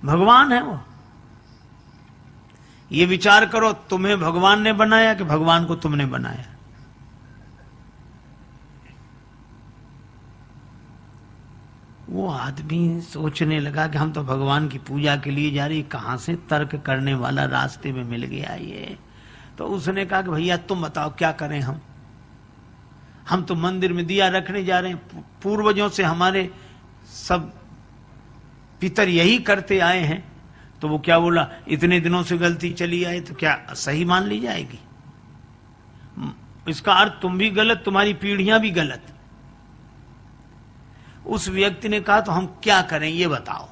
भगवान है वो। ये विचार करो, तुम्हें भगवान ने बनाया कि भगवान को तुमने बनाया? वो आदमी सोचने लगा कि हम तो भगवान की पूजा के लिए जा रहे, कहां से तर्क करने वाला रास्ते में मिल गया ये। तो उसने कहा कि भैया तुम बताओ क्या करें हम तो मंदिर में दिया रखने जा रहे हैं, पूर्वजों से हमारे सब पितर यही करते आए हैं। तो वो क्या बोला, इतने दिनों से गलती चली आए तो क्या सही मान ली जाएगी? इसका अर्थ तुम भी गलत, तुम्हारी पीढ़ियां भी गलत। उस व्यक्ति ने कहा तो हम क्या करें ये बताओ।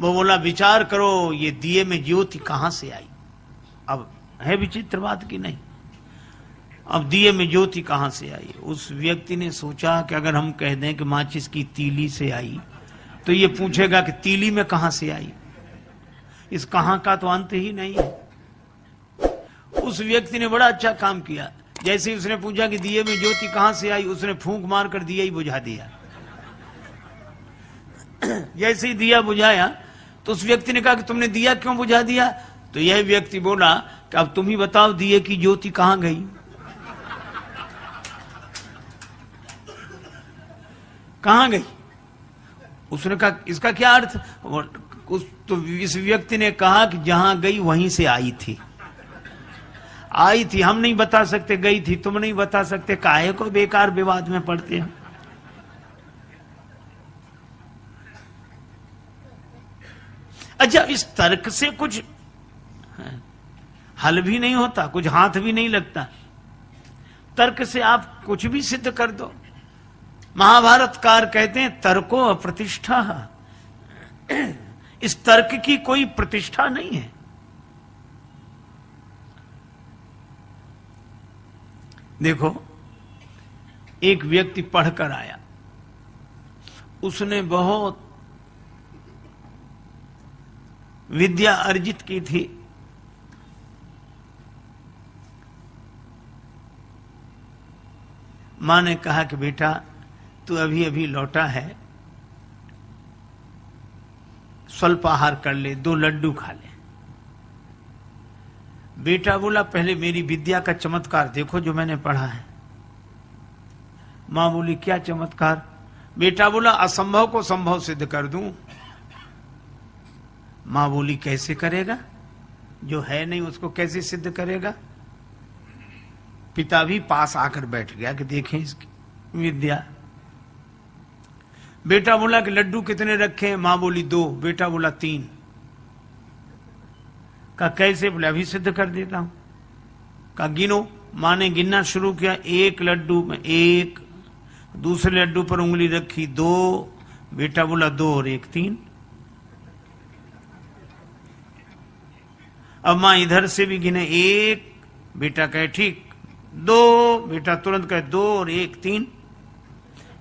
वो बोला विचार करो, ये दिए में ज्योति कहां से आई? अब है विचित्र बात की नहीं? अब दिए में ज्योति कहां से आई? उस व्यक्ति ने सोचा कि अगर हम कह दें कि माचिस की तीली से आई तो ये पूछेगा कि तीली में कहां से आई। इस कहां का तो अंत ही नहीं है। उस व्यक्ति ने बड़ा अच्छा काम किया। जैसे ही उसने पूछा कि दिए में ज्योति कहां से आई, उसने फूंक मारकर दिया ही बुझा दिया। जैसे ही दिया बुझाया तो उस व्यक्ति ने कहा कि तुमने दिया क्यों बुझा दिया? तो यह व्यक्ति बोला कि अब तुम ही बताओ दिए की ज्योति कहां गई? कहां गई? उसने कहा इसका क्या अर्थ? तो इस व्यक्ति ने कहा कि जहां गई वहीं से आई थी। आई थी, हम नहीं बता सकते, गई थी तुम नहीं बता सकते, काहे को बेकार विवाद में पड़ते हैं। अच्छा, इस तर्क से कुछ हल भी नहीं होता, कुछ हाथ भी नहीं लगता। तर्क से आप कुछ भी सिद्ध कर दो। महाभारतकार कहते हैं तर्को अप्रतिष्ठा। इस तर्क की कोई प्रतिष्ठा नहीं है। देखो, एक व्यक्ति पढ़कर आया, उसने बहुत विद्या अर्जित की थी। मां ने कहा कि बेटा तू अभी अभी लौटा है, स्वल्पाहार कर ले, 2 लड्डू खा ले। बेटा बोला पहले मेरी विद्या का चमत्कार देखो जो मैंने पढ़ा है। मां बोली क्या चमत्कार? बेटा बोला असंभव को संभव सिद्ध कर दूं। मां बोली कैसे करेगा? जो है नहीं उसको कैसे सिद्ध करेगा? पिता भी पास आकर बैठ गया कि देखें इसकी विद्या। बेटा बोला कि लड्डू कितने रखे हैं? मां बोली 2। बेटा बोला 3। कहा कैसे? बोले अभी सिद्ध कर देता हूं। कहा गिनो। मां ने गिनना शुरू किया। 1 लड्डू में 1, दूसरे लड्डू पर उंगली रखी 2। बेटा बोला 2 और 1 3। अब मां इधर से भी गिने 1, बेटा कहे ठीक 2, बेटा तुरंत कहे 2 और 1 3।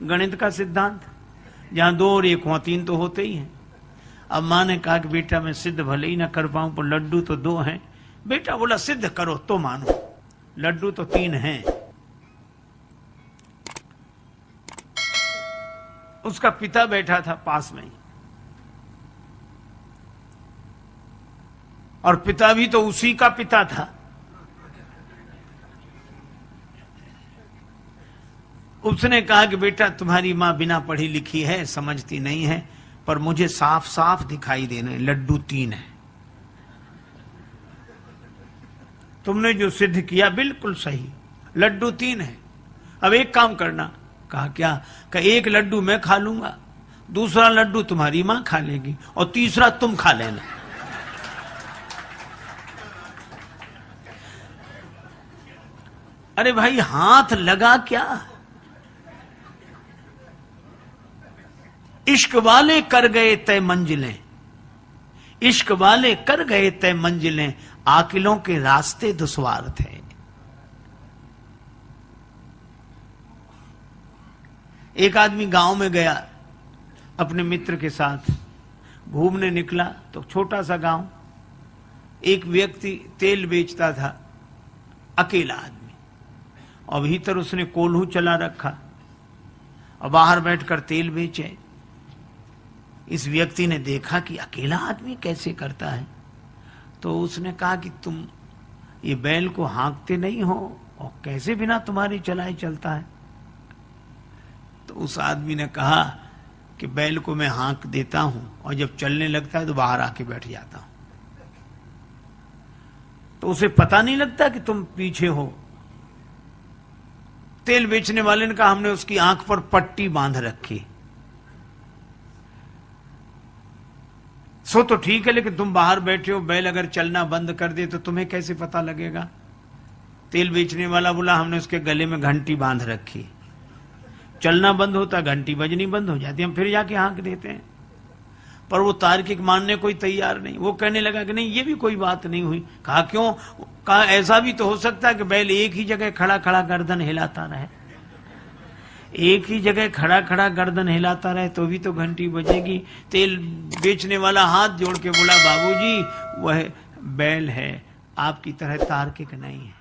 गणित का सिद्धांत, जहां 2 और 1 वहां 3 तो होते ही हैं। अब मां ने कहा कि बेटा मैं सिद्ध भले ही ना कर पाऊं पर लड्डू तो 2 हैं। बेटा बोला सिद्ध करो तो मानो, लड्डू तो 3 हैं। उसका पिता बैठा था पास में ही, और पिता भी तो उसी का पिता था। उसने कहा कि बेटा तुम्हारी मां बिना पढ़ी लिखी है, समझती नहीं है, पर मुझे साफ साफ दिखाई देने लड्डू 3 है। तुमने जो सिद्ध किया बिल्कुल सही, लड्डू 3 है। अब एक काम करना। कहा क्या? कहा 1 लड्डू मैं खा लूंगा, दूसरा लड्डू तुम्हारी मां खा लेगी और तीसरा तुम खा लेना। अरे भाई हाथ लगा क्या? इश्क वाले कर गए तय मंजिलें, इश्क वाले कर गए तय मंजिलें, आकिलों के रास्ते दुश्वार थे। एक आदमी गांव में गया, अपने मित्र के साथ घूमने निकला तो छोटा सा गांव, एक व्यक्ति तेल बेचता था, अकेला आदमी, और भीतर उसने कोल्हू चला रखा और बाहर बैठकर तेल बेचे। इस व्यक्ति ने देखा कि अकेला आदमी कैसे करता है, तो उसने कहा कि तुम ये बैल को हाँकते नहीं हो और कैसे बिना तुम्हारी चलाए चलता है। तो उस आदमी ने कहा कि बैल को मैं हाँक देता हूं और जब चलने लगता है तो बाहर आके बैठ जाता हूं, तो उसे पता नहीं लगता कि तुम पीछे हो। तेल बेचने वाले ने कहा हमने उसकी आंख पर पट्टी बांध रखी। सो तो ठीक है, लेकिन तुम बाहर बैठे हो, बैल अगर चलना बंद कर दे तो तुम्हें कैसे पता लगेगा। तेल बेचने वाला बोला हमने उसके गले में घंटी बांध रखी, चलना बंद होता घंटी बजनी बंद हो जाती, हम फिर जाके हाँक देते हैं। पर वो तार्किक मानने कोई तैयार नहीं। वो कहने लगा कि नहीं ये भी कोई बात नहीं हुई। कहा क्यों? कहा ऐसा भी तो हो सकता है कि बैल एक ही जगह खड़ा खड़ा गर्दन हिलाता रहे, एक ही जगह खड़ा खड़ा गर्दन हिलाता रहे तो भी तो घंटी बजेगी। तेल बेचने वाला हाथ जोड़ के बोला बाबूजी वह बैल है, आपकी तरह तार्किक नहीं है।